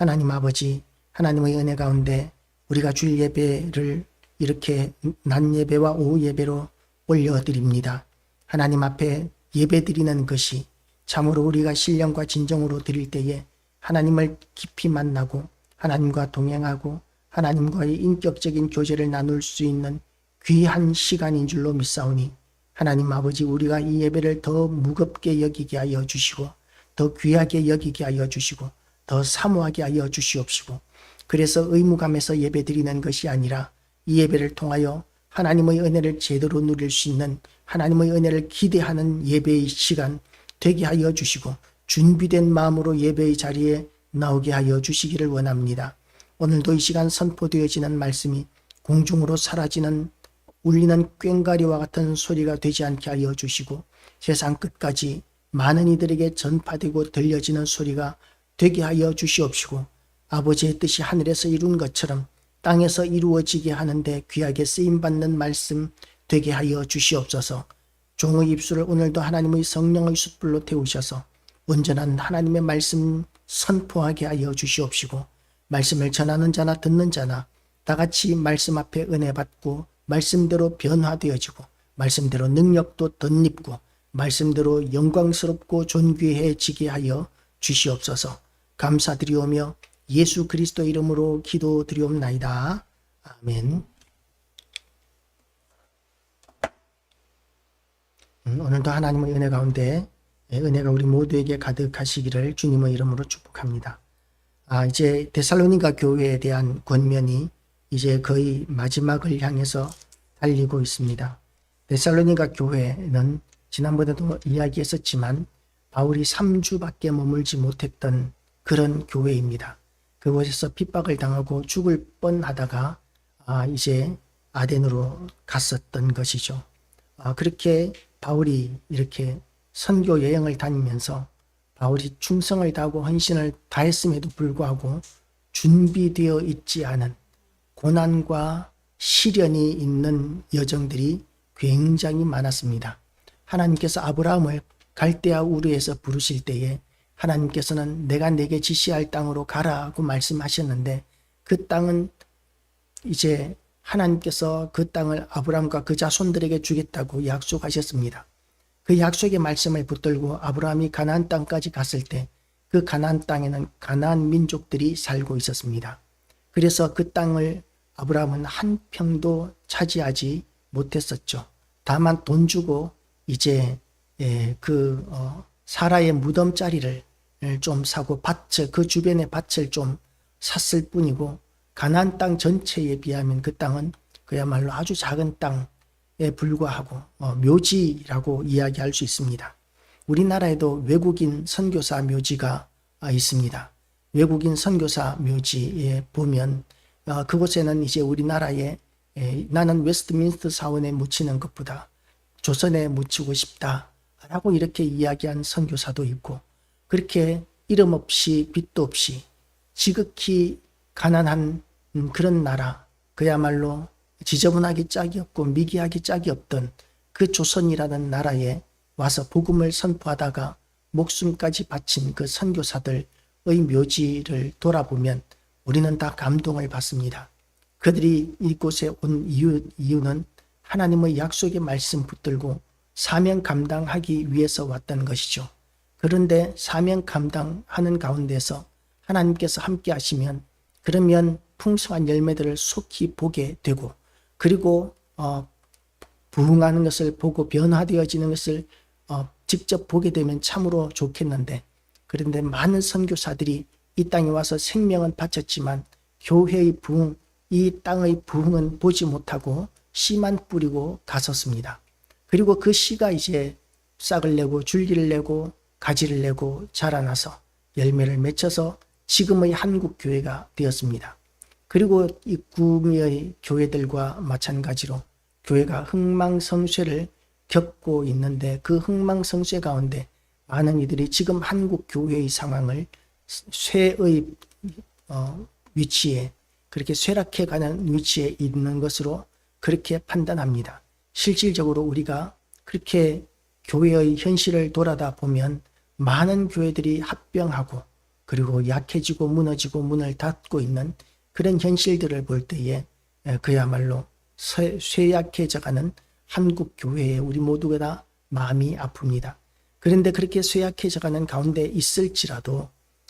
하나님 아버지, 하나님의 은혜 가운데 우리가 주일 예배를 이렇게 낮 예배와 오후 예배로 올려드립니다. 하나님 앞에 예배 드리는 것이 참으로 우리가 신령과 진정으로 드릴 때에 하나님을 깊이 만나고 하나님과 동행하고 하나님과의 인격적인 교제를 나눌 수 있는 귀한 시간인 줄로 믿사오니 하나님 아버지, 우리가 이 예배를 더 무겁게 여기게 하여 주시고 더 귀하게 여기게 하여 주시고 더 사모하게 하여 주시옵시고, 그래서 의무감에서 예배 드리는 것이 아니라 이 예배를 통하여 하나님의 은혜를 제대로 누릴 수 있는, 하나님의 은혜를 기대하는 예배의 시간 되게 하여 주시고 준비된 마음으로 예배의 자리에 나오게 하여 주시기를 원합니다. 오늘도 이 시간 선포되어지는 말씀이 공중으로 사라지는 울리는 꽹과리와 같은 소리가 되지 않게 하여 주시고 세상 끝까지 많은 이들에게 전파되고 들려지는 소리가 되게 하여 주시옵시고, 아버지의 뜻이 하늘에서 이룬 것처럼 땅에서 이루어지게 하는데 귀하게 쓰임받는 말씀 되게 하여 주시옵소서. 종의 입술을 오늘도 하나님의 성령의 숯불로 태우셔서 온전한 하나님의 말씀 선포하게 하여 주시옵시고, 말씀을 전하는 자나 듣는 자나 다 같이 말씀 앞에 은혜 받고 말씀대로 변화되어지고 말씀대로 능력도 덧입고 말씀대로 영광스럽고 존귀해지게 하여 주시옵소서. 감사드리오며 예수 그리스도 이름으로 기도드리옵나이다. 아멘. 오늘도 하나님의 은혜 가운데 은혜가 우리 모두에게 가득하시기를 주님의 이름으로 축복합니다. 이제 데살로니가 교회에 대한 권면이 이제 거의 마지막을 향해서 달리고 있습니다. 데살로니가 교회는 지난번에도 이야기했었지만 바울이 3주밖에 머물지 못했던 그런 교회입니다. 그곳에서 핍박을 당하고 죽을 뻔하다가 이제 아덴으로 갔었던 것이죠. 그렇게 바울이 이렇게 선교 여행을 다니면서 바울이 충성을 다하고 헌신을 다했음에도 불구하고 준비되어 있지 않은 고난과 시련이 있는 여정들이 굉장히 많았습니다. 하나님께서 아브라함을 갈대아 우르에서 부르실 때에 하나님께서는 내가 내게 지시할 땅으로 가라고 말씀하셨는데, 그 땅은 이제 하나님께서 그 땅을 아브라함과 그 자손들에게 주겠다고 약속하셨습니다. 그 약속의 말씀을 붙들고 아브라함이 가나안 땅까지 갔을 때 그 가나안 땅에는 가나안 민족들이 살고 있었습니다. 그래서 그 땅을 아브라함은 한 평도 차지하지 못했었죠. 다만 돈 주고 이제 사라의 무덤자리를 좀 사고 그 주변의 밭을 좀 샀을 뿐이고, 가나안 땅 전체에 비하면 그 땅은 그야말로 아주 작은 땅에 불과하고 묘지라고 이야기할 수 있습니다. 우리나라에도 외국인 선교사 묘지가 있습니다. 외국인 선교사 묘지에 보면 그곳에는 이제 우리나라에 나는 웨스트민스터 사원에 묻히는 것보다 조선에 묻히고 싶다라고 이렇게 이야기한 선교사도 있고, 그렇게 이름 없이 빚도 없이 지극히 가난한 그런 나라, 그야말로 지저분하기 짝이 없고 미개하기 짝이 없던 그 조선이라는 나라에 와서 복음을 선포하다가 목숨까지 바친 그 선교사들의 묘지를 돌아보면 우리는 다 감동을 받습니다. 그들이 이곳에 온 이유는 하나님의 약속의 말씀 붙들고 사명 감당하기 위해서 왔던 것이죠. 그런데 사명 감당하는 가운데서 하나님께서 함께 하시면 그러면 풍성한 열매들을 속히 보게 되고, 그리고 부흥하는 것을 보고 변화되어지는 것을 직접 보게 되면 참으로 좋겠는데, 그런데 많은 선교사들이 이 땅에 와서 생명은 바쳤지만 교회의 부흥, 이 땅의 부흥은 보지 못하고 씨만 뿌리고 갔었습니다. 그리고 그 씨가 이제 싹을 내고 줄기를 내고 가지를 내고 자라나서 열매를 맺혀서 지금의 한국 교회가 되었습니다. 그리고 이 구미의 교회들과 마찬가지로 교회가 흥망성쇠를 겪고 있는데, 그 흥망성쇠 가운데 많은 이들이 지금 한국 교회의 상황을 쇠의 위치에, 그렇게 쇠락해가는 위치에 있는 것으로 그렇게 판단합니다. 실질적으로 우리가 그렇게 교회의 현실을 돌아다 보면 많은 교회들이 합병하고 그리고 약해지고 무너지고 문을 닫고 있는 그런 현실들을 볼 때에 그야말로 쇠약해져가는 한국 교회에 우리 모두가 다 마음이 아픕니다. 그런데 그렇게 쇠약해져가는 가운데 있을지라도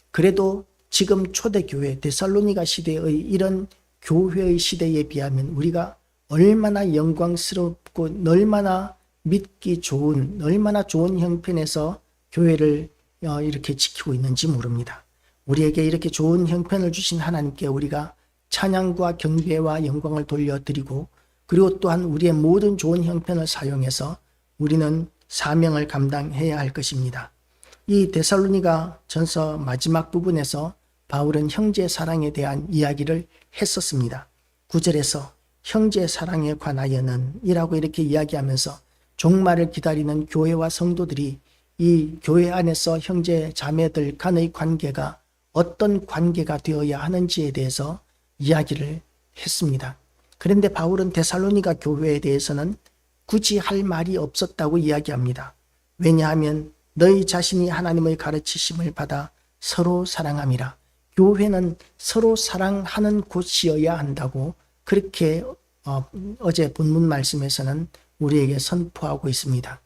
그래도 지금 초대교회 데살로니가 시대의 이런 교회의 시대에 비하면 우리가 얼마나 영광스럽고 얼마나 믿기 좋은 얼마나 좋은 형편에서 교회를 이렇게 지키고 있는지 모릅니다. 우리에게 이렇게 좋은 형편을 주신 하나님께 우리가 찬양과 경배와 영광을 돌려드리고 그리고 또한 우리의 모든 좋은 형편을 사용해서 우리는 사명을 감당해야 할 것입니다. 이 데살로니가 전서 마지막 부분에서 바울은 형제 사랑에 대한 이야기를 했었습니다. 9절에서 형제 사랑에 관하여는 이라고 이렇게 이야기하면서 종말을 기다리는 교회와 성도들이 이 교회 안에서 형제 자매들 간의 관계가 어떤 관계가 되어야 하는지에 대해서 이야기를 했습니다. 그런데 바울은 데살로니가 교회에 대해서는 굳이 할 말이 없었다고 이야기합니다. 왜냐하면 너희 자신이 하나님의 가르치심을 받아 서로 사랑함이라. 교회는 서로 사랑하는 곳이어야 한다고 그렇게 어제 본문 말씀에서는 우리에게 선포하고 있습니다.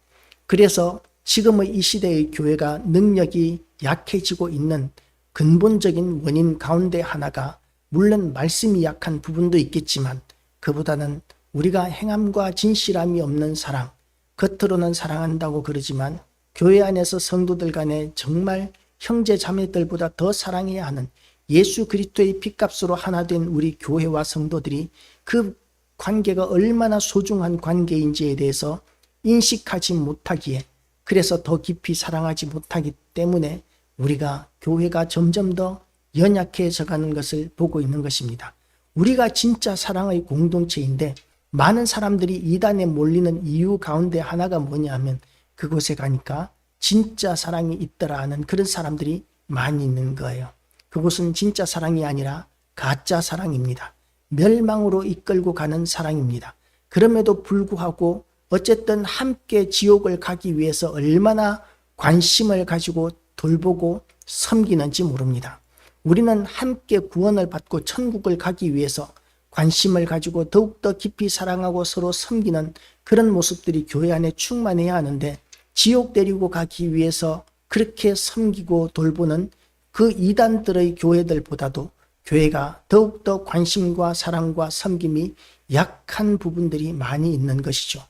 그래서 지금의 이 시대의 교회가 능력이 약해지고 있는 근본적인 원인 가운데 하나가 물론 말씀이 약한 부분도 있겠지만 그보다는 우리가 행함과 진실함이 없는 사랑, 겉으로는 사랑한다고 그러지만 교회 안에서 성도들 간에 정말 형제 자매들보다 더 사랑해야 하는 예수 그리스도의 핏값으로 하나 된 우리 교회와 성도들이 그 관계가 얼마나 소중한 관계인지에 대해서 인식하지 못하기에 그래서 더 깊이 사랑하지 못하기 때문에 우리가 교회가 점점 더 연약해져 가는 것을 보고 있는 것입니다. 우리가 진짜 사랑의 공동체인데 많은 사람들이 이단에 몰리는 이유 가운데 하나가 뭐냐 하면 그곳에 가니까 진짜 사랑이 있더라 하는 그런 사람들이 많이 있는 거예요. 그곳은 진짜 사랑이 아니라 가짜 사랑입니다. 멸망으로 이끌고 가는 사랑입니다. 그럼에도 불구하고 어쨌든 함께 지옥을 가기 위해서 얼마나 관심을 가지고 돌보고 섬기는지 모릅니다. 우리는 함께 구원을 받고 천국을 가기 위해서 관심을 가지고 더욱더 깊이 사랑하고 서로 섬기는 그런 모습들이 교회 안에 충만해야 하는데 지옥 데리고 가기 위해서 그렇게 섬기고 돌보는 그 이단들의 교회들보다도 교회가 더욱더 관심과 사랑과 섬김이 약한 부분들이 많이 있는 것이죠.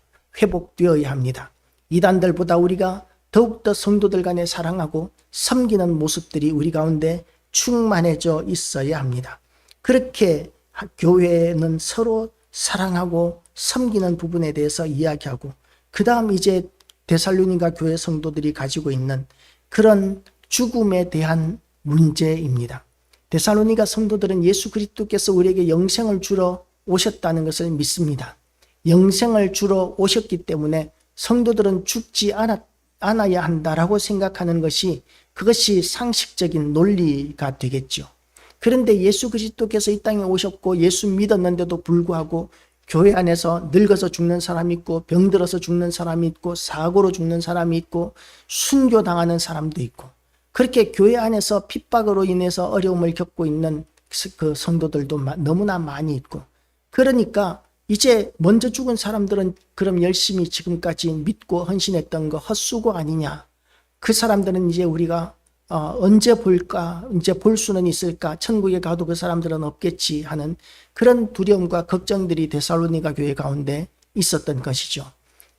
회복되어야 합니다. 이단들보다 우리가 더욱더 성도들 간에 사랑하고 섬기는 모습들이 우리 가운데 충만해져 있어야 합니다. 그렇게 교회는 서로 사랑하고 섬기는 부분에 대해서 이야기하고 그 다음 이제 데살로니가 교회 성도들이 가지고 있는 그런 죽음에 대한 문제입니다. 데살로니가 성도들은 예수 그리스도께서 우리에게 영생을 주러 오셨다는 것을 믿습니다. 영생을 주러 오셨기 때문에 성도들은 죽지 않아야 한다라고 생각하는 것이 그것이 상식적인 논리가 되겠죠. 그런데 예수 그리스도께서 이 땅에 오셨고 예수 믿었는데도 불구하고 교회 안에서 늙어서 죽는 사람이 있고 병들어서 죽는 사람이 있고 사고로 죽는 사람이 있고 순교당하는 사람도 있고 그렇게 교회 안에서 핍박으로 인해서 어려움을 겪고 있는 그 성도들도 너무나 많이 있고 그러니까 이제 먼저 죽은 사람들은 그럼 열심히 지금까지 믿고 헌신했던 거 헛수고 아니냐. 그 사람들은 이제 우리가 언제 볼까? 이제 볼 수는 있을까? 천국에 가도 그 사람들은 없겠지 하는 그런 두려움과 걱정들이 데살로니가 교회 가운데 있었던 것이죠.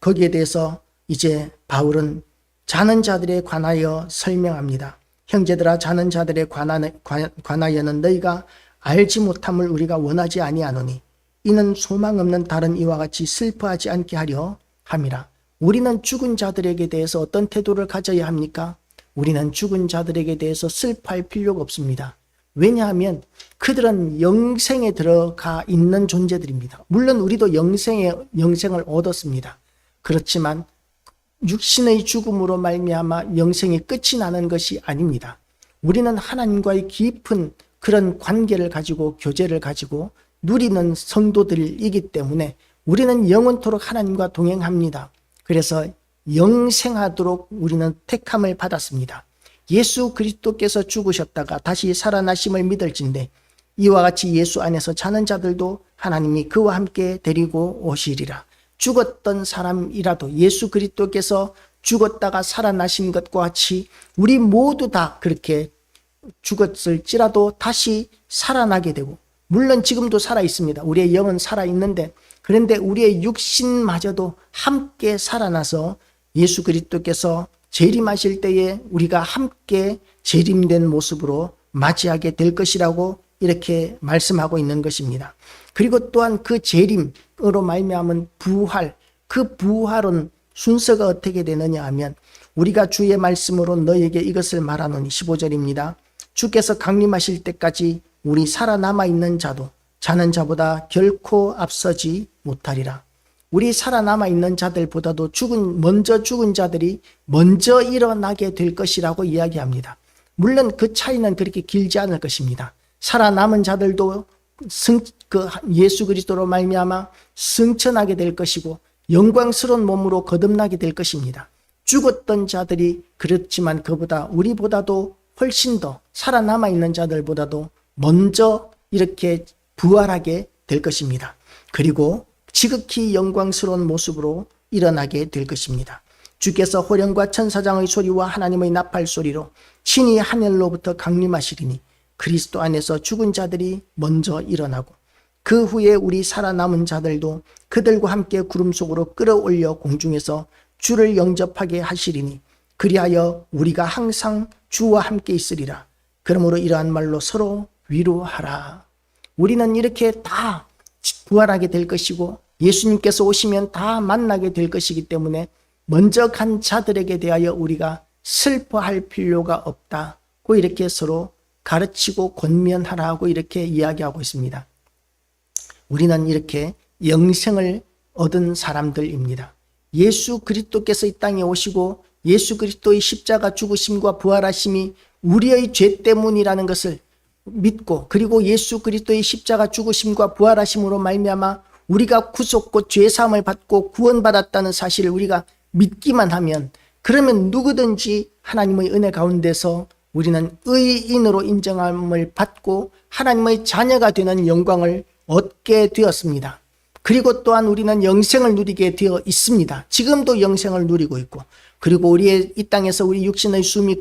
거기에 대해서 이제 바울은 자는 자들에 관하여 설명합니다. 형제들아 자는 자들에 관하여는 너희가 알지 못함을 우리가 원하지 아니하노니 이는 소망 없는 다른 이와 같이 슬퍼하지 않게 하려 함이라. 우리는 죽은 자들에게 대해서 어떤 태도를 가져야 합니까? 우리는 죽은 자들에게 대해서 슬퍼할 필요가 없습니다. 왜냐하면 그들은 영생에 들어가 있는 존재들입니다. 물론 우리도 영생을 얻었습니다. 그렇지만 육신의 죽음으로 말미암아 영생이 끝이 나는 것이 아닙니다. 우리는 하나님과의 깊은 그런 관계를 가지고 교제를 가지고 누리는 성도들이기 때문에 우리는 영원토록 하나님과 동행합니다. 그래서 영생하도록 우리는 택함을 받았습니다. 예수 그리스도께서 죽으셨다가 다시 살아나심을 믿을진대 이와 같이 예수 안에서 사는 자들도 하나님이 그와 함께 데리고 오시리라. 죽었던 사람이라도 예수 그리스도께서 죽었다가 살아나신 것과 같이 우리 모두 다 그렇게 죽었을지라도 다시 살아나게 되고, 물론 지금도 살아 있습니다. 우리의 영은 살아 있는데, 그런데 우리의 육신마저도 함께 살아나서 예수 그리스도께서 재림하실 때에 우리가 함께 재림된 모습으로 맞이하게 될 것이라고 이렇게 말씀하고 있는 것입니다. 그리고 또한 그 재림으로 말미암은 부활, 그 부활은 순서가 어떻게 되느냐 하면, 우리가 주의 말씀으로 너에게 이것을 말하노니 15절입니다. 주께서 강림하실 때까지 우리 살아남아 있는 자도 자는 자보다 결코 앞서지 못하리라. 우리 살아남아 있는 자들보다도 먼저 죽은 자들이 먼저 일어나게 될 것이라고 이야기합니다. 물론 그 차이는 그렇게 길지 않을 것입니다. 살아남은 자들도 예수 그리스도로 말미암아 승천하게 될 것이고 영광스러운 몸으로 거듭나게 될 것입니다. 죽었던 자들이 그렇지만 우리보다도 훨씬 더 살아남아 있는 자들보다도 먼저 이렇게 부활하게 될 것입니다. 그리고 지극히 영광스러운 모습으로 일어나게 될 것입니다. 주께서 호령과 천사장의 소리와 하나님의 나팔 소리로 친히 하늘로부터 강림하시리니 그리스도 안에서 죽은 자들이 먼저 일어나고 그 후에 우리 살아남은 자들도 그들과 함께 구름 속으로 끌어올려 공중에서 주를 영접하게 하시리니 그리하여 우리가 항상 주와 함께 있으리라. 그러므로 이러한 말로 서로 위로하라. 우리는 이렇게 다 부활하게 될 것이고 예수님께서 오시면 다 만나게 될 것이기 때문에 먼저 간 자들에게 대하여 우리가 슬퍼할 필요가 없다고 이렇게 서로 가르치고 권면하라고 이렇게 이야기하고 있습니다. 우리는 이렇게 영생을 얻은 사람들입니다. 예수 그리스도께서 이 땅에 오시고 예수 그리스도의 십자가 죽으심과 부활하심이 우리의 죄 때문이라는 것을 믿고, 그리고 예수 그리스도의 십자가 죽으심과 부활하심으로 말미암아 우리가 구속고 죄사함을 받고 구원받았다는 사실을 우리가 믿기만 하면, 그러면 누구든지 하나님의 은혜 가운데서 우리는 의인으로 인정함을 받고 하나님의 자녀가 되는 영광을 얻게 되었습니다. 그리고 또한 우리는 영생을 누리게 되어 있습니다. 지금도 영생을 누리고 있고, 그리고 우리의 이 땅에서 우리 육신의 숨이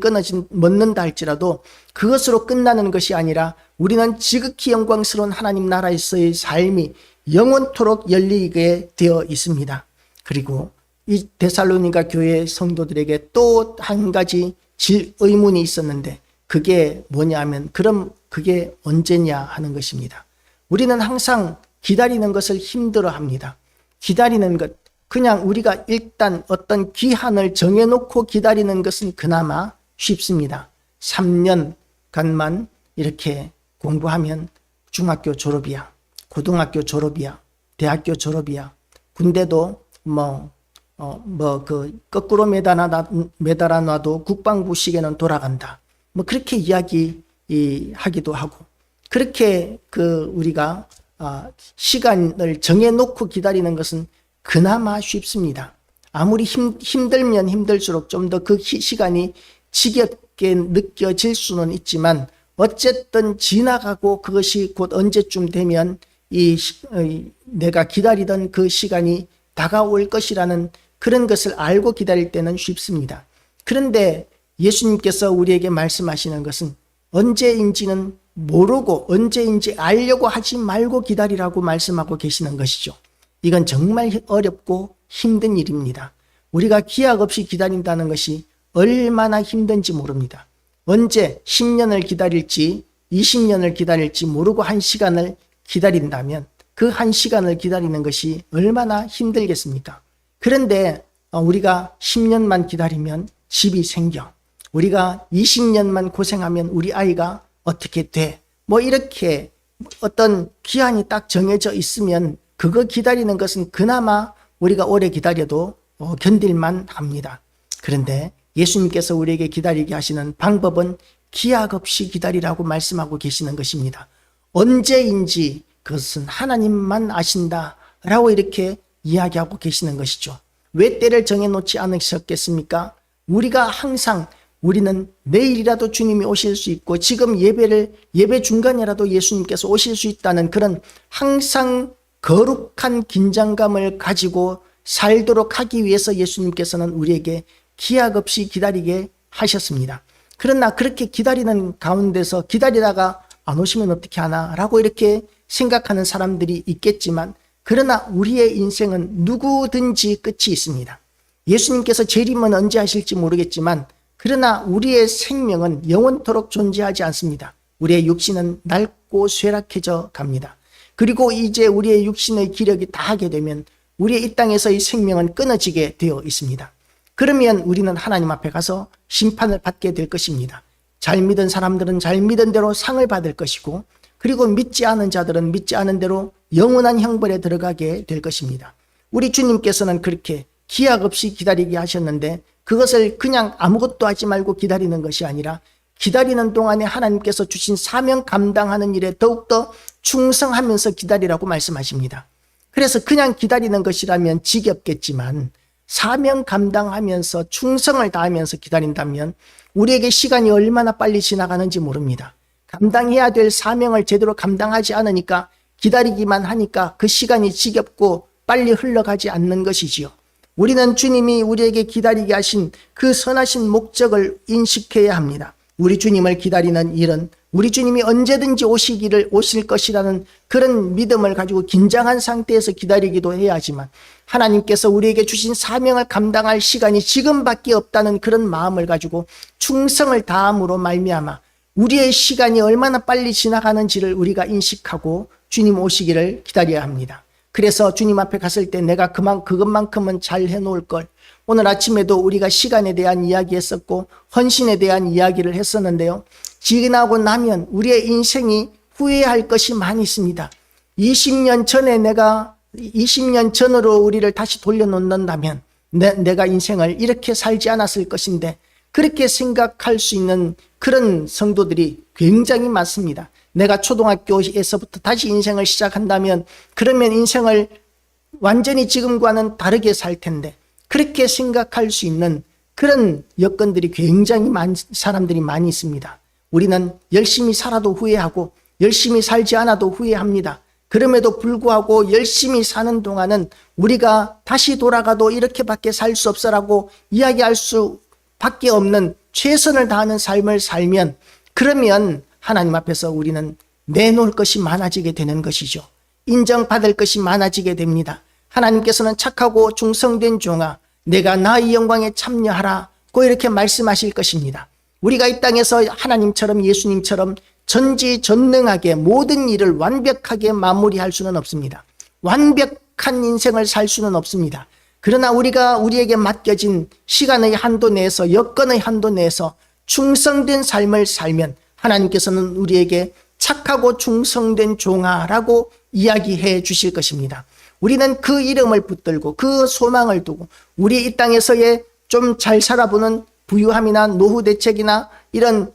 멎는다 할지라도 그것으로 끝나는 것이 아니라 우리는 지극히 영광스러운 하나님 나라에서의 삶이 영원토록 열리게 되어 있습니다. 그리고 이 데살로니가 교회 성도들에게 또 한 가지 의문이 있었는데, 그게 뭐냐 하면, 그럼 그게 언제냐 하는 것입니다. 우리는 항상 기다리는 것을 힘들어 합니다. 기다리는 것, 그냥 우리가 일단 어떤 기한을 정해놓고 기다리는 것은 그나마 쉽습니다. 3년간만 이렇게 공부하면 중학교 졸업이야, 고등학교 졸업이야, 대학교 졸업이야. 군대도 거꾸로 매달아 놔도 국방부 시계는 돌아간다. 그렇게 이야기하기도 하고, 그렇게 우리가 시간을 정해놓고 기다리는 것은 그나마 쉽습니다. 아무리 힘들면 힘들수록 좀 더 그 시간이 지겹게 느껴질 수는 있지만, 어쨌든 지나가고 그것이 곧 언제쯤 되면 내가 기다리던 그 시간이 다가올 것이라는 그런 것을 알고 기다릴 때는 쉽습니다. 그런데 예수님께서 우리에게 말씀하시는 것은 언제인지는 모르고 언제인지 알려고 하지 말고 기다리라고 말씀하고 계시는 것이죠. 이건 정말 어렵고 힘든 일입니다. 우리가 기약 없이 기다린다는 것이 얼마나 힘든지 모릅니다. 언제 10년을 기다릴지 20년을 기다릴지 모르고 한 시간을 기다린다면 그 한 시간을 기다리는 것이 얼마나 힘들겠습니까? 그런데 우리가 10년만 기다리면 집이 생겨, 우리가 20년만 고생하면 우리 아이가 어떻게 돼, 이렇게 어떤 기한이 딱 정해져 있으면 그거 기다리는 것은 그나마 우리가 오래 기다려도 견딜만 합니다. 그런데 예수님께서 우리에게 기다리게 하시는 방법은 기약 없이 기다리라고 말씀하고 계시는 것입니다. 언제인지 그것은 하나님만 아신다라고 이렇게 이야기하고 계시는 것이죠. 왜 때를 정해놓지 않으셨겠습니까? 우리가 항상 우리는 내일이라도 주님이 오실 수 있고 지금 예배 중간이라도 예수님께서 오실 수 있다는 그런 항상 거룩한 긴장감을 가지고 살도록 하기 위해서 예수님께서는 우리에게 기약 없이 기다리게 하셨습니다. 그러나 그렇게 기다리는 가운데서 기다리다가 안 오시면 어떻게 하나 라고 이렇게 생각하는 사람들이 있겠지만, 그러나 우리의 인생은 누구든지 끝이 있습니다. 예수님께서 재림은 언제 하실지 모르겠지만, 그러나 우리의 생명은 영원토록 존재하지 않습니다. 우리의 육신은 낡고 쇠락해져 갑니다. 그리고 이제 우리의 육신의 기력이 다하게 되면 우리의 이 땅에서의 생명은 끊어지게 되어 있습니다. 그러면 우리는 하나님 앞에 가서 심판을 받게 될 것입니다. 잘 믿은 사람들은 잘 믿은 대로 상을 받을 것이고, 그리고 믿지 않은 자들은 믿지 않은 대로 영원한 형벌에 들어가게 될 것입니다. 우리 주님께서는 그렇게 기약 없이 기다리게 하셨는데, 그것을 그냥 아무것도 하지 말고 기다리는 것이 아니라 기다리는 동안에 하나님께서 주신 사명 감당하는 일에 더욱더 충성하면서 기다리라고 말씀하십니다. 그래서 그냥 기다리는 것이라면 지겹겠지만, 사명 감당하면서 충성을 다하면서 기다린다면 우리에게 시간이 얼마나 빨리 지나가는지 모릅니다. 감당해야 될 사명을 제대로 감당하지 않으니까, 기다리기만 하니까 그 시간이 지겹고 빨리 흘러가지 않는 것이지요. 우리는 주님이 우리에게 기다리게 하신 그 선하신 목적을 인식해야 합니다. 우리 주님을 기다리는 일은 우리 주님이 언제든지 오실 것이라는 그런 믿음을 가지고 긴장한 상태에서 기다리기도 해야 하지만, 하나님께서 우리에게 주신 사명을 감당할 시간이 지금밖에 없다는 그런 마음을 가지고 충성을 다함으로 말미암아 우리의 시간이 얼마나 빨리 지나가는지를 우리가 인식하고 주님 오시기를 기다려야 합니다. 그래서 주님 앞에 갔을 때 내가 그것만큼은 잘 해놓을 걸. 오늘 아침에도 우리가 시간에 대한 이야기 했었고 헌신에 대한 이야기를 했었는데요. 지나고 나면 우리의 인생이 후회할 것이 많이 있습니다. 20년 전으로 우리를 다시 돌려놓는다면 내가 인생을 이렇게 살지 않았을 것인데, 그렇게 생각할 수 있는 그런 성도들이 굉장히 많습니다. 내가 초등학교에서부터 다시 인생을 시작한다면 그러면 인생을 완전히 지금과는 다르게 살 텐데, 그렇게 생각할 수 있는 그런 여건들이 굉장히 사람들이 많이 있습니다. 우리는 열심히 살아도 후회하고 열심히 살지 않아도 후회합니다. 그럼에도 불구하고 열심히 사는 동안은 우리가 다시 돌아가도 이렇게밖에 살 수 없어라고 이야기할 수밖에 없는 최선을 다하는 삶을 살면, 그러면 하나님 앞에서 우리는 내놓을 것이 많아지게 되는 것이죠. 인정받을 것이 많아지게 됩니다. 하나님께서는 착하고 충성된 종아, 내가 나의 영광에 참여하라고 이렇게 말씀하실 것입니다. 우리가 이 땅에서 하나님처럼 예수님처럼 전지전능하게 모든 일을 완벽하게 마무리할 수는 없습니다. 완벽한 인생을 살 수는 없습니다. 그러나 우리에게 맡겨진 시간의 한도 내에서, 여건의 한도 내에서 충성된 삶을 살면 하나님께서는 우리에게 착하고 충성된 종아라고 이야기해 주실 것입니다. 우리는 그 이름을 붙들고 그 소망을 두고 우리 이 땅에서의 좀 잘 살아보는 부유함이나 노후 대책이나 이런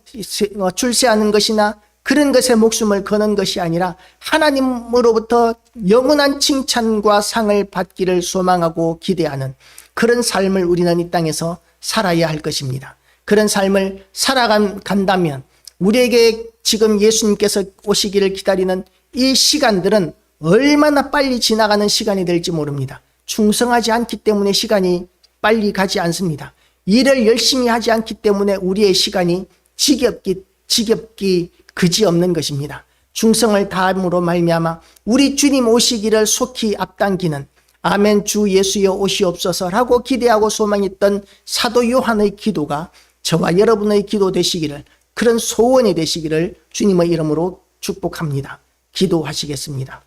출세하는 것이나 그런 것에 목숨을 거는 것이 아니라 하나님으로부터 영원한 칭찬과 상을 받기를 소망하고 기대하는 그런 삶을 우리는 이 땅에서 살아야 할 것입니다. 그런 삶을 살아간다면 우리에게 지금 예수님께서 오시기를 기다리는 이 시간들은 얼마나 빨리 지나가는 시간이 될지 모릅니다. 충성하지 않기 때문에 시간이 빨리 가지 않습니다. 일을 열심히 하지 않기 때문에 우리의 시간이 지겹기 그지없는 것입니다. 충성을 다함으로 말미암아 우리 주님 오시기를 속히 앞당기는 아멘 주 예수여 오시옵소서라고 기대하고 소망했던 사도 요한의 기도가 저와 여러분의 기도 되시기를, 그런 소원이 되시기를 주님의 이름으로 축복합니다. 기도하시겠습니다.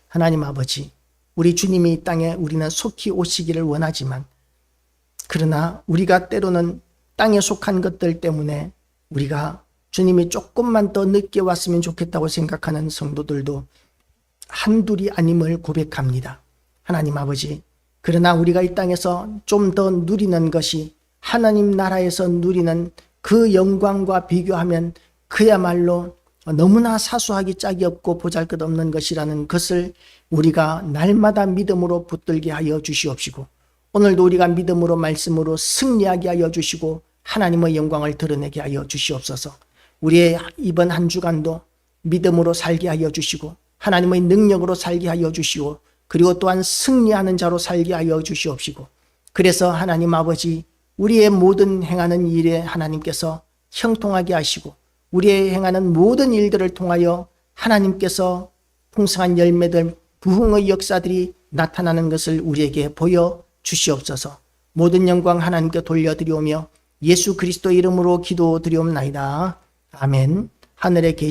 하나님 아버지, 우리 주님이 이 땅에 우리는 속히 오시기를 원하지만, 그러나 우리가 때로는 땅에 속한 것들 때문에 우리가 주님이 조금만 더 늦게 왔으면 좋겠다고 생각하는 성도들도 한둘이 아님을 고백합니다. 하나님 아버지, 그러나 우리가 이 땅에서 좀 더 누리는 것이 하나님 나라에서 누리는 그 영광과 비교하면 그야말로 너무나 사소하기 짝이 없고 보잘것없는 것이라는 것을 우리가 날마다 믿음으로 붙들게 하여 주시옵시고, 오늘도 우리가 믿음으로 말씀으로 승리하게 하여 주시고 하나님의 영광을 드러내게 하여 주시옵소서. 우리의 이번 한 주간도 믿음으로 살게 하여 주시고 하나님의 능력으로 살게 하여 주시고 그리고 또한 승리하는 자로 살게 하여 주시옵시고 그래서 하나님 아버지 우리의 모든 행하는 일에 하나님께서 형통하게 하시고 우리의 행하는 모든 일들을 통하여 하나님께서 풍성한 열매들 부흥의 역사들이 나타나는 것을 우리에게 보여 주시옵소서. 모든 영광 하나님께 돌려드리오며 예수 그리스도 이름으로 기도드리옵나이다. 아멘. 하늘에 계신